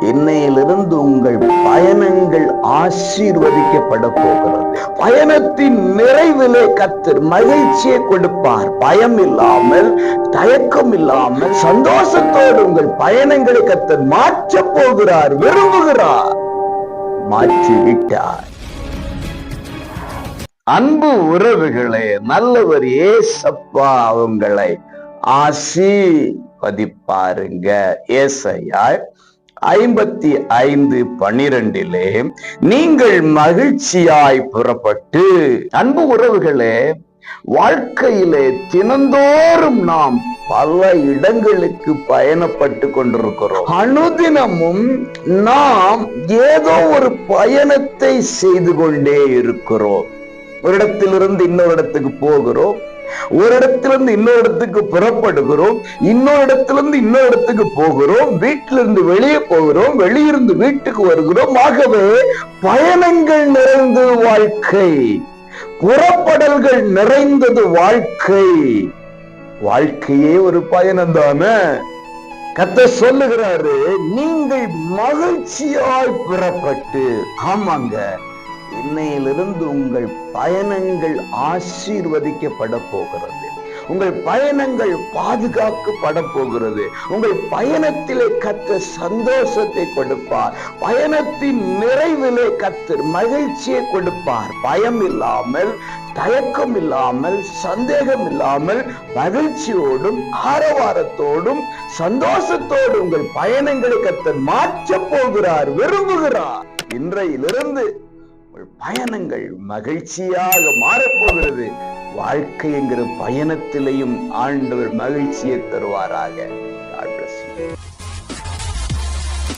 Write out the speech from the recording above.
இன்னையிலிருந்து உங்கள் பயணங்கள் ஆசீர்வதிக்கப்பட போகிறது. பயணத்தின் நிறைவிலே கர்த்தர் மகிழ்ச்சியை கொடுப்பார். பயம் இல்லாமல், தயக்கம் இல்லாமல், சந்தோஷத்தோடு உங்கள் பயணங்களை கர்த்தர் மாற்ற போகிறார், விரும்புகிறார், மாற்றிவிட்டார். அன்பு உறவுகளே, நல்லவர் ஏசப்பா உங்களை ஆசீர்வதிப்பாருங்க. ஏசாயா 55:12 நீங்கள் மகிழ்ச்சியாய் புறப்பட்டு. அன்பு உறவுகளே, வாழ்க்கையிலே தினந்தோறும் நாம் பல இடங்களுக்கு பயணப்பட்டு கொண்டிருக்கிறோம். அனுதினமும் நாம் ஏதோ ஒரு பயணத்தை செய்து கொண்டே இருக்கிறோம். ஒரு இடத்திலிருந்து இன்னொரு இடத்துக்கு போகிறோம், ஒரு இடத்திலிருந்து இன்னொரு இடத்துக்கு புறப்படுகிறோம், இன்னொரு இடத்திலிருந்து இன்னொரு இடத்துக்கு போகிறோம், வீட்டிலிருந்து வெளியே போகிறோம், வெளியிருந்து வீட்டுக்கு வருகிறோம். ஆகவே பயணங்கள் நிறைந்தது வாழ்க்கை, புறப்படல்கள் நிறைந்தது வாழ்க்கை. வாழ்க்கையே ஒரு பயணம் தானே. கர்த்தர் சொல்லுகிறாரு, நீங்கள் மகிழ்ச்சியாய் புறப்பட்டு. ஆமாங்க, இன்னையிலிருந்து உங்கள் பயணங்கள் ஆசீர்வதிக்கப்பட போகிறது. உங்கள் பயணங்கள் பாதுகாக்கப்பட போகிறது. உங்கள் பயணத்திலே கர்த்தர் சந்தோஷத்தை கொடுப்பார். பயணத்தின் நிறைவிலே கர்த்தர் மகிழ்ச்சியை கொடுப்பார். பயம் இல்லாமல், தயக்கம் இல்லாமல், சந்தேகம் இல்லாமல், மகிழ்ச்சியோடும் ஆரவாரத்தோடும் சந்தோஷத்தோடு உங்கள் பயணங்களை கர்த்தர் மாற்ற போகிறார், விரும்புகிறார். இன்றையிலிருந்து பயணங்கள் மகிழ்ச்சியாக மாறப்போகிறது. வாழ்க்கை என்கிற பயணத்திலேயும் ஆண்டவர் மகிழ்ச்சியை தருவாராக.